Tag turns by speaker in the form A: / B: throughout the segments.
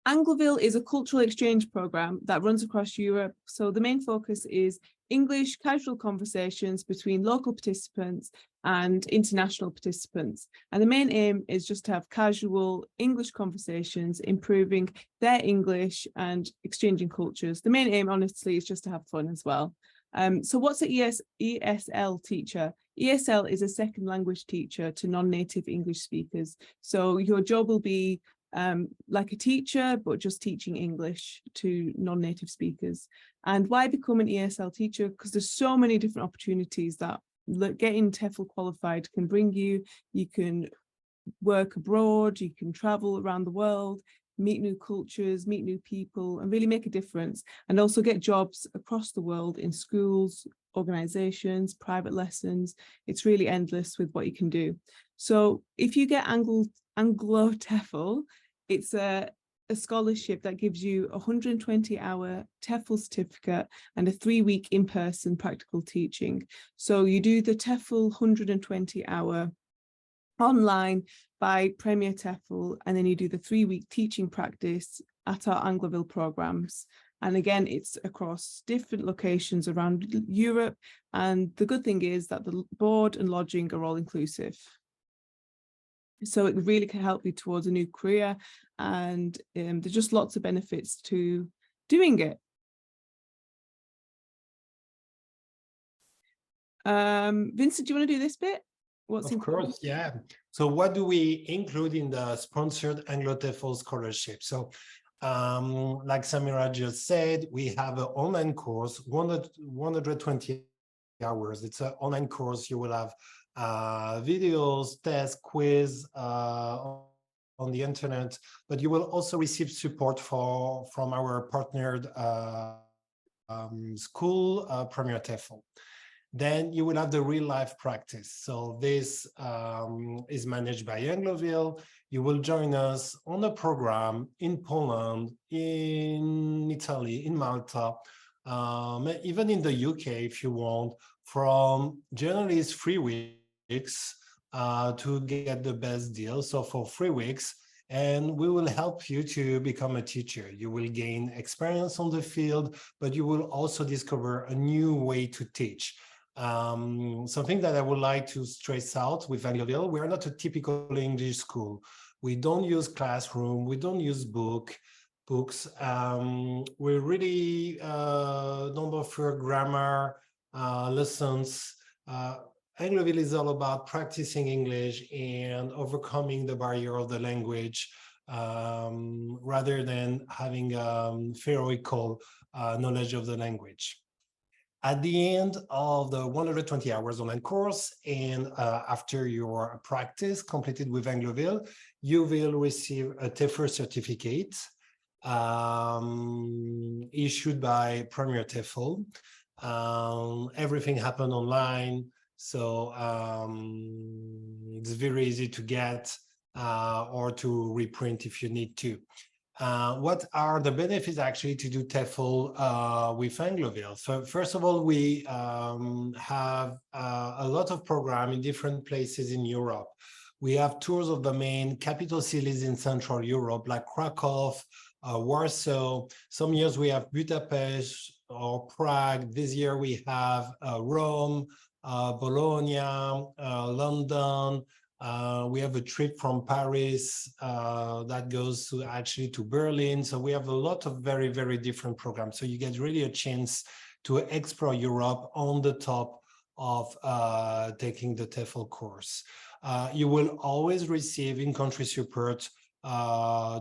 A: Angloville is a cultural exchange program that runs across Europe. So the main focus is English casual conversations between local participants and international participants. And the main aim is just to have casual English conversations, improving their English and exchanging cultures. The main aim, honestly, is just to have fun as well. So what's an ESL teacher? ESL is a second language teacher to non-native English speakers. So your job will be like a teacher, but just teaching English to non-native speakers. And why become an ESL teacher? Because there's so many different opportunities that getting TEFL qualified can bring you. You can work abroad, you can travel around the world, meet new cultures, meet new people, and really make a difference. And also get jobs across the world in schools, organizations, private lessons. It's really endless with what you can do. So if you get AngloTEFL, it's a scholarship that gives you a 120-hour TEFL certificate and a 3-week in-person practical teaching. So you do the TEFL 120-hour online by Premier TEFL, and then you do the 3-week teaching practice at our Angloville programs. And again, it's across different locations around Europe. And the good thing is that the board and lodging are all inclusive. So it really can help you towards a new career, and there's just lots of benefits to doing it. Vincent, do you want to do this bit?
B: Of course, yeah. So what do we include in the sponsored AngloTEFL scholarship? So like Samira just said, we have an online course, 120 hours. It's an online course. You will have videos, tests, quiz on the internet, but you will also receive support from our partnered school, Premier TEFL. Then you will have the real life practice. So this is managed by Angloville. You will join us on a program in Poland, in Italy, in Malta, even in the UK if you want, from generally it's 3 weeks to get the best deal. So for 3 weeks, and we will help you to become a teacher. You will gain experience on the field, but you will also discover a new way to teach. Something that I would like to stress out with Angloville, we are not a typical English school. We don't use classroom, we don't use books. We really don't offer grammar lessons. Angloville is all about practicing English and overcoming the barrier of the language rather than having theoretical knowledge of the language. At the end of the 120 hours online course and after your practice completed with Angloville, you will receive a TEFL certificate issued by Premier TEFL. Everything happened online, so it's very easy to get or to reprint if you need to. What are the benefits actually to do TEFL with Angloville? So first of all, we have a lot of programs in different places in Europe. We have tours of the main capital cities in Central Europe, like Krakow, Warsaw. Some years we have Budapest or Prague. This year we have Rome, Bologna, London. We have a trip from Paris that goes to Berlin. So we have a lot of very, very different programs. So you get really a chance to explore Europe on the top of taking the TEFL course. You will always receive in-country support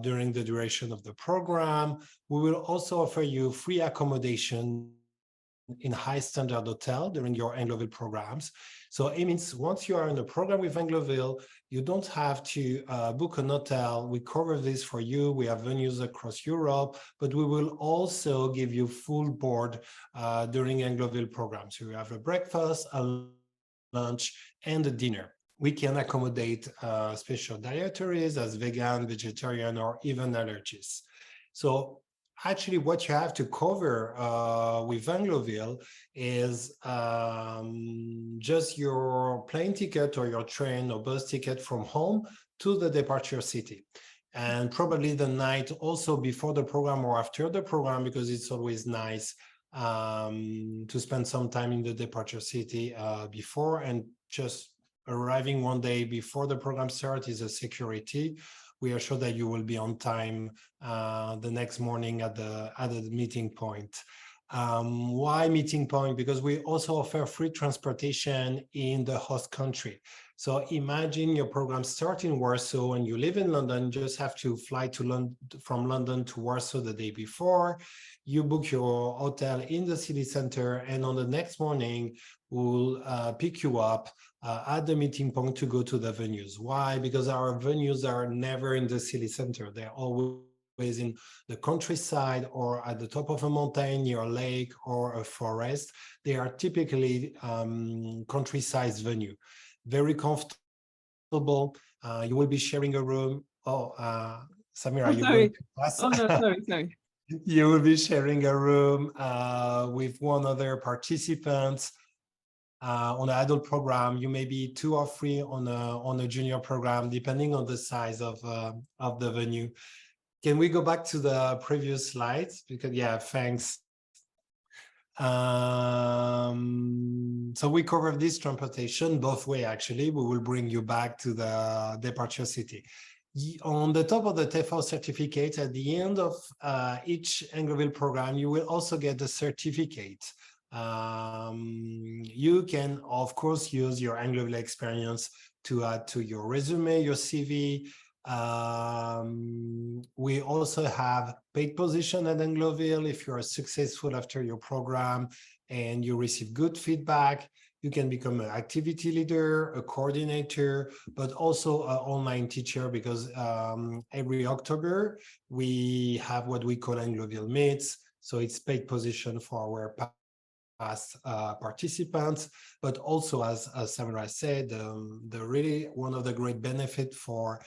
B: during the duration of the program. We will also offer you free accommodation in high standard hotel during your Angloville programs. So it means once you are in the program with Angloville, you don't have to book an hotel. We cover this for you. We have venues across Europe, but we will also give you full board during Angloville programs. So you have a breakfast, a lunch, and a dinner. We can accommodate special dietaries as vegan, vegetarian, or even allergies. So actually, what you have to cover with Angloville is just your plane ticket or your train or bus ticket from home to the departure city. and probably the night also before the program or after the program, because it's always nice to spend some time in the departure city before, and just arriving one day before the program starts is a security. We are sure that you will be on time the next morning at the meeting point. Why meeting point? Because we also offer free transportation in the host country. So imagine your program starts in Warsaw and you live in London, you just have to fly to from London to Warsaw the day before. You book your hotel in the city center, and on the next morning, we'll pick you up at the meeting point to go to the venues. Why? Because our venues are never in the city center. They're always in the countryside or at the top of a mountain near a lake or a forest. They are typically countryside venue. Very comfortable. You will be sharing a room. Samira, you going to class?
A: Oh no, sorry.
B: You will be sharing a room with one other participant on an adult program. You may be 2 or 3 on a junior program, depending on the size of the venue. Can we go back to the previous slides? Because yeah, thanks. So we covered this transportation both way. Actually, we will bring you back to the departure city. On the top of the TEFL certificate, at the end of each Angloville program, you will also get a certificate. You can, of course, use your Angloville experience to add to your resume, your CV. We also have paid position at Angloville. If you are successful after your program and you receive good feedback, you can become an activity leader, a coordinator, but also an online teacher, because every October we have what we call Angloville Meets. So it's paid position for our past participants, but also, as Samira said, the really one of the great benefits for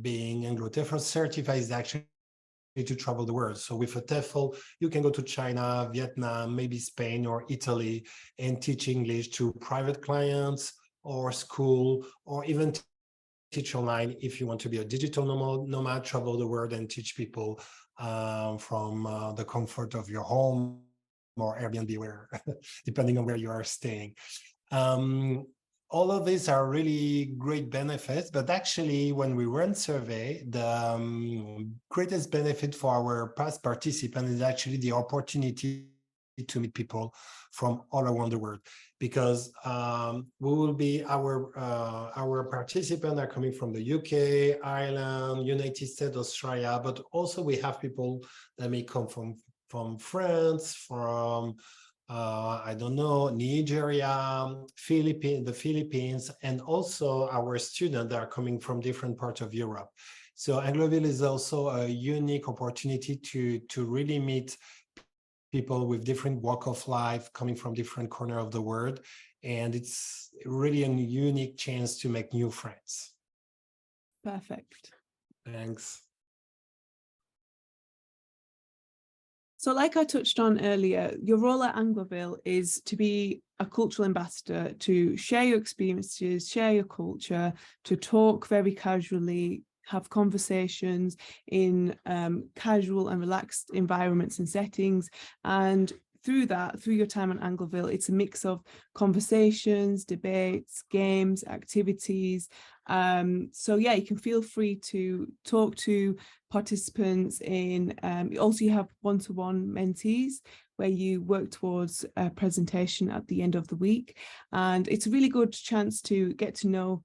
B: being AngloTEFL certified is actually to travel the world. So with a TEFL, you can go to China, Vietnam, maybe Spain or Italy, and teach English to private clients or school, or even teach online if you want to be a digital nomad, travel the world and teach people from the comfort of your home or Airbnb, where depending on where you are staying. All of these are really great benefits, but actually when we run survey, the greatest benefit for our past participants is actually the opportunity to meet people from all around the world, because we will be our participants are coming from the UK, Ireland, United States, Australia, but also we have people that may come from France, from I don't know, Nigeria, the Philippines, and also our students that are coming from different parts of Europe. So Angloville is also a unique opportunity to really meet people with different walk of life, coming from different corners of the world. And it's really a unique chance to make new friends.
A: Perfect.
B: Thanks.
A: So like I touched on earlier, your role at Angloville is to be a cultural ambassador, to share your experiences, share your culture, to talk very casually, have conversations in casual and relaxed environments and settings. And through your time at Angloville, it's a mix of conversations, debates, games, activities. So yeah, you can feel free to talk to participants in, also you have one-to-one mentees where you work towards a presentation at the end of the week. And it's a really good chance to get to know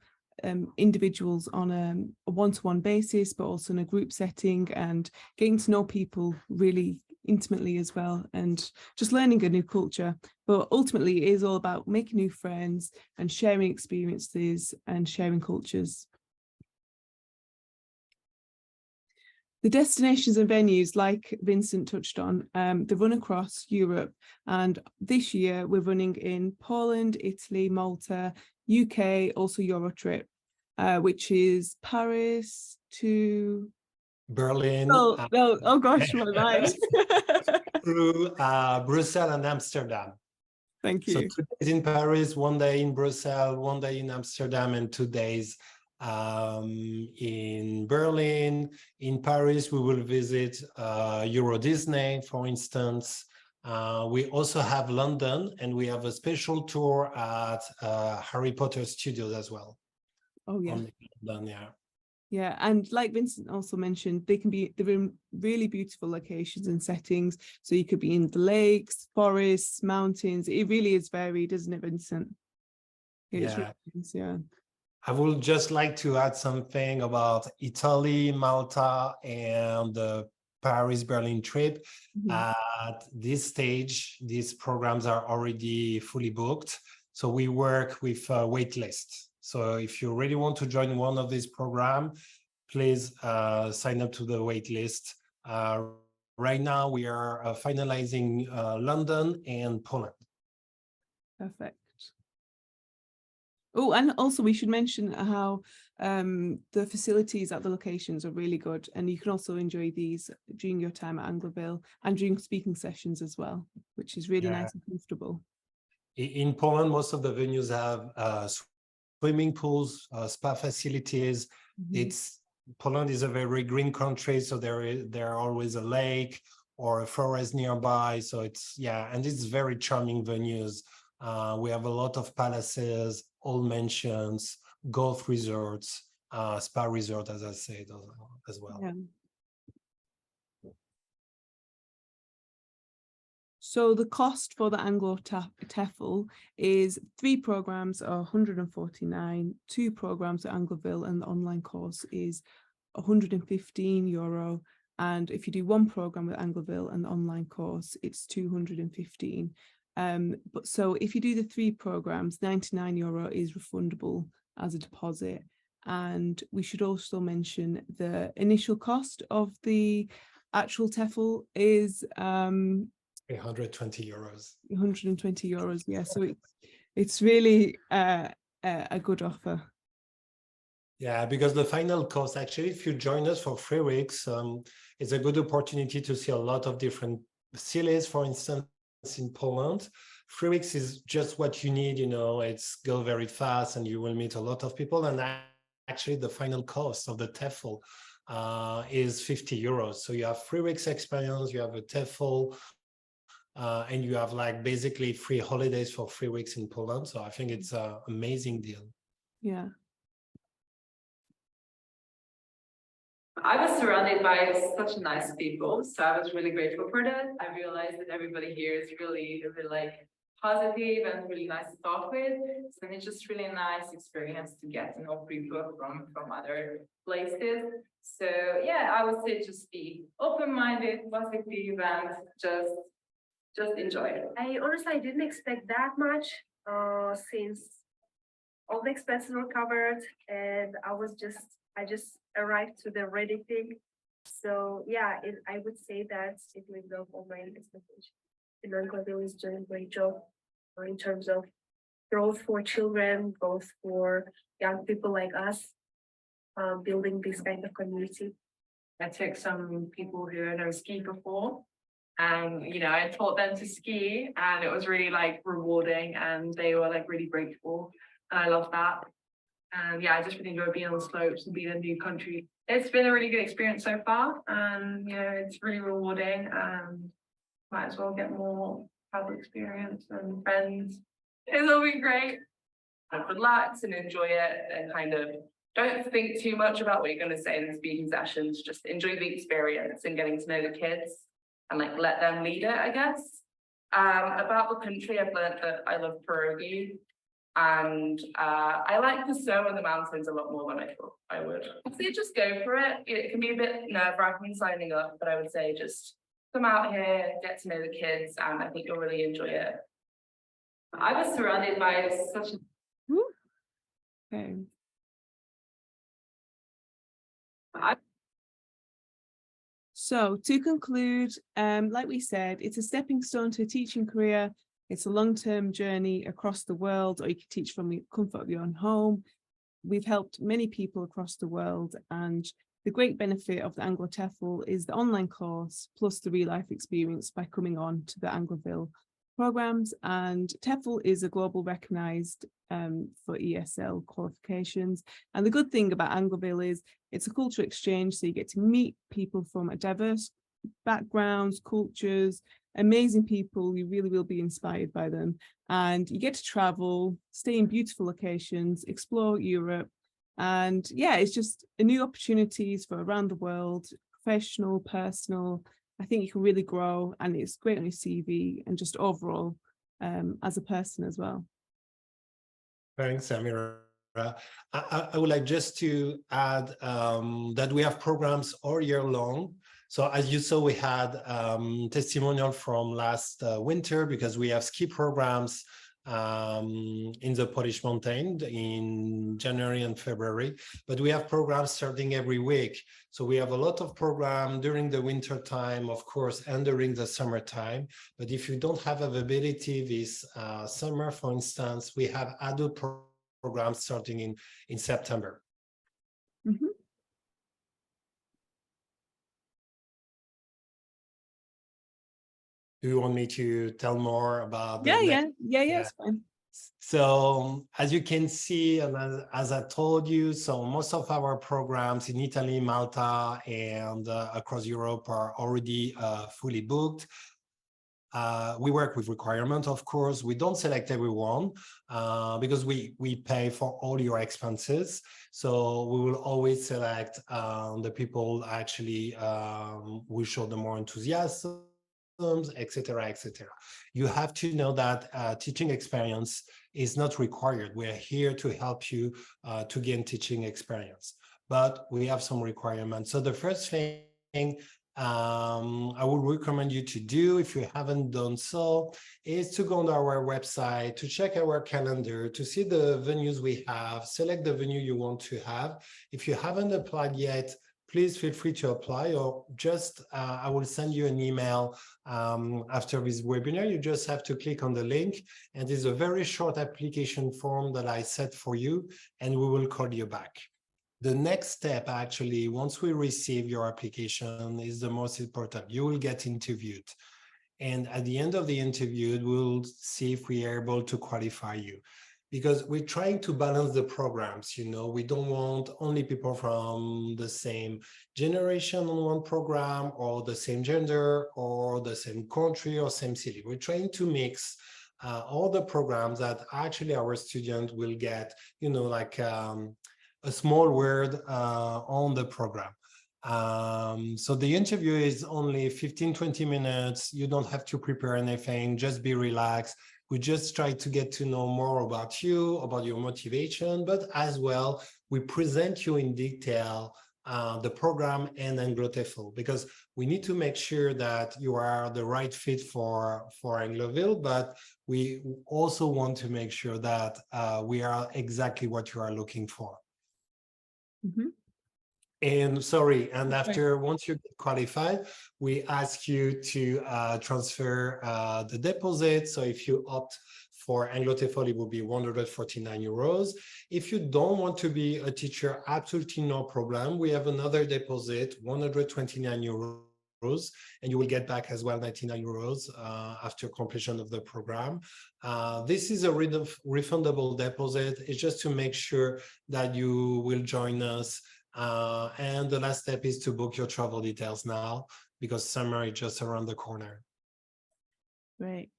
A: individuals on a one-to-one basis, but also in a group setting, and getting to know people really intimately as well, and just learning a new culture. But ultimately it is all about making new friends and sharing experiences and sharing cultures. The destinations and venues, like Vincent touched on, they run across Europe, and this year we're running in Poland, Italy, Malta, UK, also Eurotrip, which is Paris to
B: Berlin.
A: Oh gosh, my mind.
B: Through Brussels and Amsterdam.
A: Thank you.
B: So 2 days in Paris, 1 day in Brussels, 1 day in Amsterdam, and 2 days In Berlin, in Paris, we will visit Euro Disney, for instance. We also have London, and we have a special tour at Harry Potter Studios as well.
A: Oh yeah.
B: London, yeah.
A: Yeah, and like Vincent also mentioned, they're in really beautiful locations and settings. So you could be in the lakes, forests, mountains. It really is varied, isn't it, Vincent? It's
B: Yeah.
A: really nice, yeah.
B: I would just like to add something about Italy, Malta, and the Paris-Berlin trip. At this stage, these programs are already fully booked. So we work with a wait list. So if you really want to join one of these programs, please sign up to the wait list. Right now, we are finalizing London and Poland.
A: Perfect. Oh, and also we should mention how the facilities at the locations are really good, and you can also enjoy these during your time at Angloville and during speaking sessions as well, which is really nice and comfortable.
B: In Poland, most of the venues have swimming pools, spa facilities. Poland is a very green country, so there are always a lake or a forest nearby. So and it's very charming venues. We have a lot of palaces, old mansions, golf resorts, spa resort, as I said, as well.
A: Yeah. So the cost for the AngloTEFL is 3 programs are 149, 2 programs at Angloville, and the online course is €115. And if you do 1 program with Angloville and the online course, it's 215. But so if you do the 3 programs, €99 is refundable as a deposit. And we should also mention the initial cost of the actual TEFL is
B: €120.
A: €120, yeah. So it's really a good offer.
B: Yeah, because the final cost, actually, if you join us for 3 weeks, it's a good opportunity to see a lot of different cities, for instance, in Poland. 3 weeks is just what you need, it's go very fast and you will meet a lot of people. And actually the final cost of the TEFL is €50. So you have 3 weeks experience, you have a TEFL, and you have basically free holidays for 3 weeks in Poland. So I think it's an amazing deal.
A: Yeah.
C: I was surrounded by such nice people, so I was really grateful for that. I realized that everybody here is really, really positive and really nice to talk with. So it's just really a nice experience to get to know people from other places. So yeah, I would say just be open-minded, positive, and just enjoy it.
D: I honestly didn't expect that much, since all the expenses were covered, and I just arrived to the ready thing. So yeah, I would say that it lived up all my expectations. And Angloville is doing a great job in terms of growth for children, growth for young people like us, building this kind of community.
C: I took some people who had never skied before, and I taught them to ski, and it was really rewarding, and they were really grateful, and I love that. And yeah, I just really enjoy being on the slopes and being in a new country. It's been a really good experience so far, and it's really rewarding, and might as well get more travel experience and friends. It'll be great. And relax and enjoy it, and don't think too much about what you're going to say in the speaking sessions. Just enjoy the experience and getting to know the kids, and let them lead it, I guess. About the country, I've learned that I love pierogi, and I like the snow and the mountains a lot more than I thought I would. I'd say just go for it. It can be a bit nerve-wracking signing up, but I would say just come out here, get to know the kids, and I think you'll really enjoy it. I was surrounded by such a...
A: Okay. So to conclude, like we said, it's a stepping stone to a teaching career. It's a long-term journey across the world, or you can teach from the comfort of your own home. We've helped many people across the world, and the great benefit of the AngloTEFL is the online course plus the real life experience by coming on to the Angloville programs, and TEFL is a global recognised for ESL qualifications. And the good thing about Angloville is it's a cultural exchange, so you get to meet people from a diverse backgrounds, cultures, amazing people. You really will be inspired by them, and you get to travel, stay in beautiful locations, explore Europe, and yeah, it's just a new opportunities for around the world, professional, personal. I think you can really grow, and it's great on your CV and just overall as a person as well.
B: Thanks, Amira. I would like just to add that we have programs all year long. So as you saw, we had testimonial from last winter, because we have ski programs in the Polish mountain in January and February, but we have programs starting every week. So we have a lot of program during the winter time, of course, and during the summertime. But if you don't have availability this summer, for instance, we have adult programs starting in September.
A: Mm-hmm.
B: Do you want me to tell more about the
A: Yeah,
B: next?
A: it's fine.
B: So as you can see, and as I told you, so most of our programs in Italy, Malta, and across Europe are already fully booked. We work with requirement, of course. We don't select everyone because we pay for all your expenses. So we will always select the people actually who show the more enthusiasm, etc., etc. You have to know that teaching experience is not required. We're here to help you to gain teaching experience, but we have some requirements. So the first thing I would recommend you to do, if you haven't done so, is to go on our website, to check our calendar, to see the venues we have, select the venue you want to have. If you haven't applied yet, please feel free to apply, or just I will send you an email after this webinar. You just have to click on the link, and it's a very short application form that I set for you, and we will call you back. The next step, actually, once we receive your application, is the most important. You will get interviewed. And at the end of the interview, we'll see if we are able to qualify you. Because we're trying to balance the programs, you know, we don't want only people from the same generation on one program, or the same gender, or the same country, or same city. We're trying to mix all the programs that actually our student will get, you know, like a small word on the program. So the interview is only 15-20 minutes. You don't have to prepare anything, just be relaxed. We just try to get to know more about you, about your motivation, but as well, we present you in detail the program and AngloTEFL, because we need to make sure that you are the right fit for Angloville, but we also want to make sure that we are exactly what you are looking for.
A: Mm-hmm.
B: And sorry, and after, once you get qualified, we ask you to transfer the deposit. So if you opt for AngloTEFL, it will be 149 euros. If you don't want to be a teacher, absolutely no problem. We have another deposit, 129 euros, and you will get back as well 99 euros after completion of the program. This is a refundable deposit. It's just to make sure that you will join us. And the last step is to book your travel details now, because summer is just around the corner.
A: Great.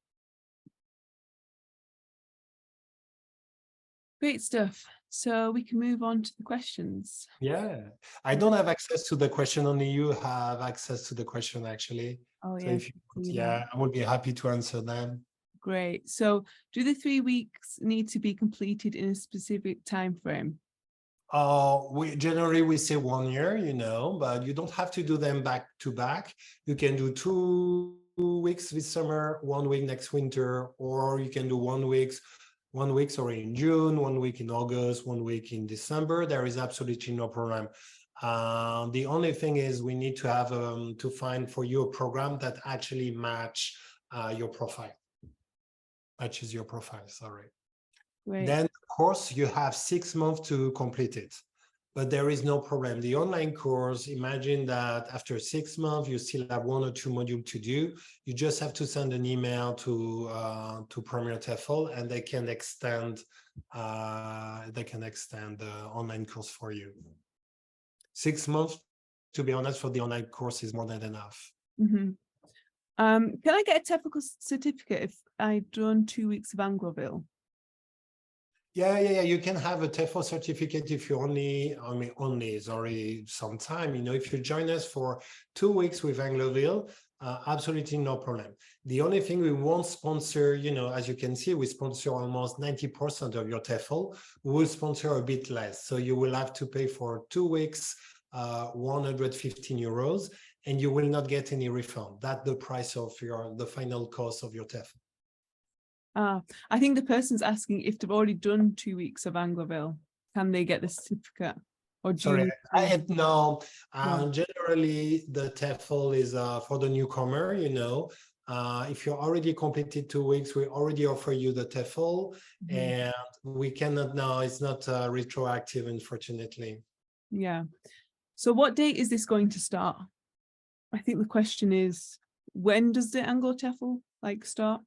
A: Great stuff. So we can move on to the questions.
B: Yeah, I don't have access to the question, only you have access to the question, actually.
A: Oh,
B: So
A: yeah.
B: if yeah, I would be happy to answer them.
A: Great. So do the 3 weeks need to be completed in a specific time frame?
B: We generally say 1 year, you know, but you don't have to do them back to back. You can do 2 weeks this summer, 1 week next winter, or you can do 1 week, sorry, in June, 1 week in August, 1 week in December. There is absolutely no problem. The only thing is we need to have to find for you a program that actually matches your profile. Matches your profile, sorry.
A: Great.
B: Then, of course, you have 6 months to complete it. but there is no problem. The online course, imagine that after 6 months, you still have 1 or 2 modules to do. You just have to send an email to Premier TEFL, and they can extend the online course for you. 6 months, to be honest, for the online course is more than enough.
A: Mm-hmm. Can I get a TEFL certificate if I've done 2 weeks of Angloville?
B: Yeah. You can have a TEFL certificate if you only is already some time. If you join us for 2 weeks with Angloville, absolutely no problem. The only thing we won't sponsor, as you can see, we sponsor almost 90% of your TEFL. We will sponsor a bit less. So you will have to pay for 2 weeks, 115 euros, and you will not get any refund. That's the price of the final cost of your TEFL.
A: I think the person's asking if they've already done 2 weeks of Angloville, can they get the certificate? Or do
B: Sorry, no.
A: No.
B: Generally, the TEFL is for the newcomer. If you already completed 2 weeks, we already offer you the TEFL, and we cannot now. It's not retroactive, unfortunately.
A: Yeah. So what date is this going to start? I think the question is, when does the AngloTEFL start?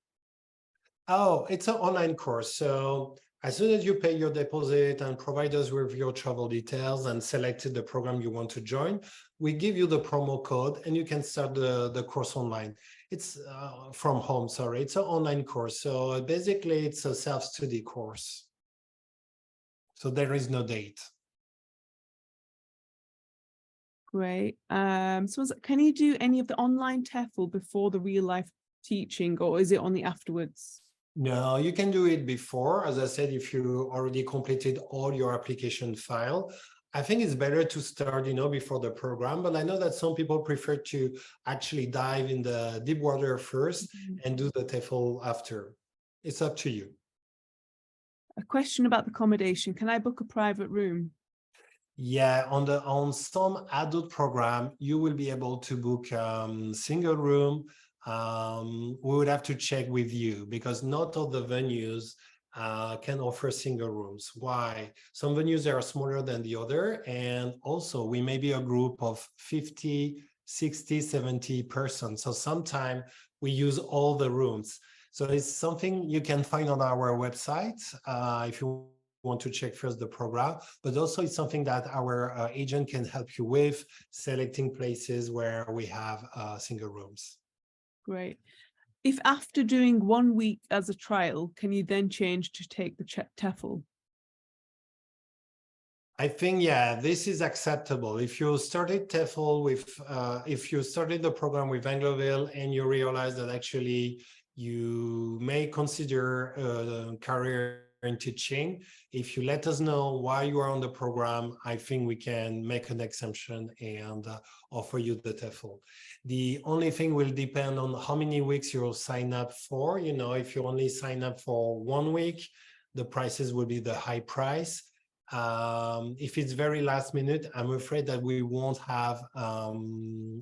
B: Oh, it's an online course. So as soon as you pay your deposit and provide us with your travel details and selected the program you want to join, we give you the promo code and you can start the course online. It's from home, sorry. It's an online course. So basically it's a self-study course. So there is no date.
A: Great. So can you do any of the online TEFL before the real life teaching, or is it only afterwards?
B: No, you can do it before. As I said, if you already completed all your application file, I think it's better to start, before the program. But I know that some people prefer to actually dive in the deep water first and do the TEFL after. It's up to you.
A: A question about the accommodation. Can I book a private room?
B: Yeah, on some adult program, you will be able to book single room. We would have to check with you because not all the venues can offer single rooms. Why? Some venues are smaller than the other. And also we may be a group of 50, 60, 70 persons. So sometimes we use all the rooms. So it's something you can find on our website if you want to check first the program, but also it's something that our agent can help you with, selecting places where we have single rooms.
A: Great. If after doing 1 week as a trial, can you then change to take the TEFL?
B: I think, yeah, this is acceptable. If you started TEFL if you started the program with Angloville and you realize that actually you may consider a career in teaching, if you let us know why you are on the program, I think we can make an exemption and offer you the TEFL. The only thing will depend on how many weeks you'll sign up for. If you only sign up for 1 week, the prices will be the high price. If it's very last minute, I'm afraid that we won't have,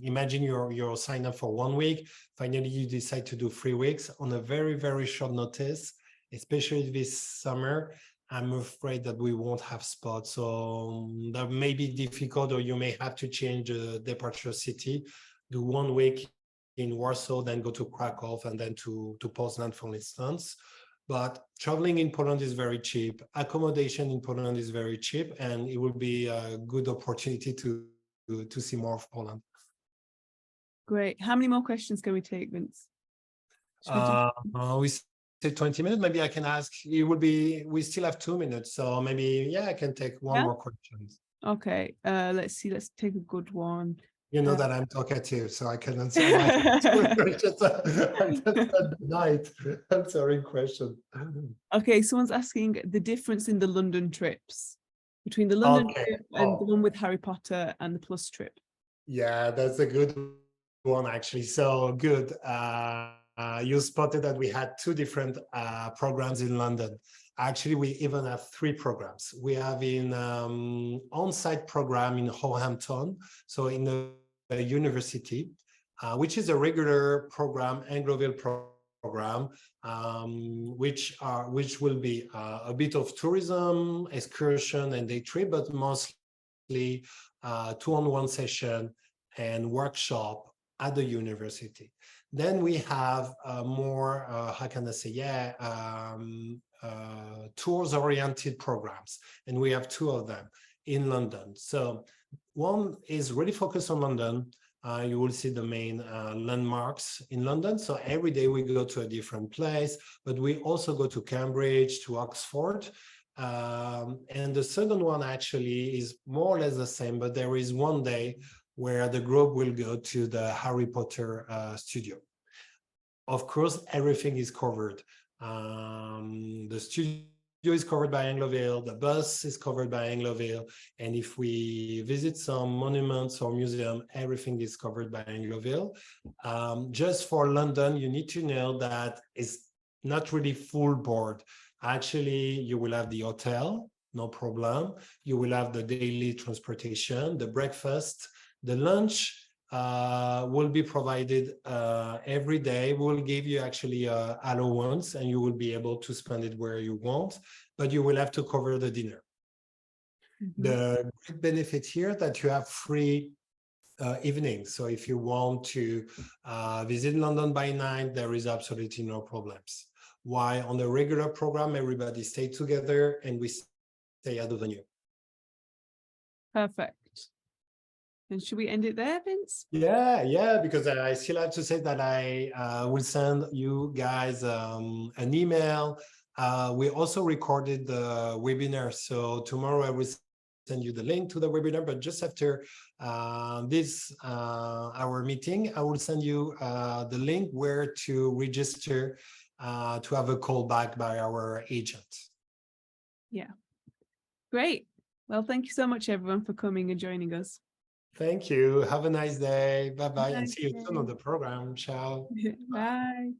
B: imagine you're signed up for 1 week, finally you decide to do 3 weeks on a very, very short notice, especially this summer. I'm afraid that we won't have spots. So that may be difficult, or you may have to change the departure city, do 1 week in Warsaw, then go to Krakow and then to Poznan, for instance. But traveling in Poland is very cheap. Accommodation in Poland is very cheap, and it will be a good opportunity to see more of Poland.
A: Great. How many more questions can we take, Vince?
B: We said 20 minutes. Maybe I can ask. We still have 2 minutes, so maybe I can take one more question.
A: Okay. Let's see. Let's take a good one.
B: You know that I'm talkative, so I can answer night answering question.
A: Okay, someone's asking the difference in the London trips between the London trip and the one with Harry Potter and the Plus trip.
B: Yeah, that's a good one, actually. So good. You spotted that we had 2 different programs in London. Actually, we even have 3 programs. We have an on-site program in Southampton, so in a university, which is a regular program, Angloville program, which will be a bit of tourism, excursion, and day trip, but mostly 2-on-1 session and workshop at the university. Then we have more, how can I say, tours-oriented programs, and we have 2 of them in London. So one is really focused on London. You will see the main landmarks in London. So every day we go to a different place, but we also go to Cambridge, to Oxford. And the second one actually is more or less the same, but there is one day where the group will go to the Harry Potter studio. Of course, everything is covered. The studio is covered by Angloville, the bus is covered by Angloville, and if we visit some monuments or museum, everything is covered by Angloville. Just for London, you need to know that it's not really full board. Actually, you will have the hotel, no problem. You will have the daily transportation, the breakfast, the lunch will be provided every day. We'll give you actually a allowance, and you will be able to spend it where you want, but you will have to cover the dinner. The great benefit here that you have free evenings. So if you want to visit London by night, there is absolutely no problems. While on the regular program, everybody stay together and we stay at the venue.
A: Perfect. And should we end it there, Vince?
B: Yeah, because I still have to say that I will send you guys an email. We also recorded the webinar, so tomorrow I will send you the link to the webinar, but just after this our meeting, I will send you the link where to register to have a call back by our agent.
A: Yeah, great. Well, thank you so much, everyone, for coming and joining us.
B: Thank you. Have a nice day. Bye-bye, and
A: Nice
B: see you soon on
A: day.
B: the program. Ciao.
A: Bye.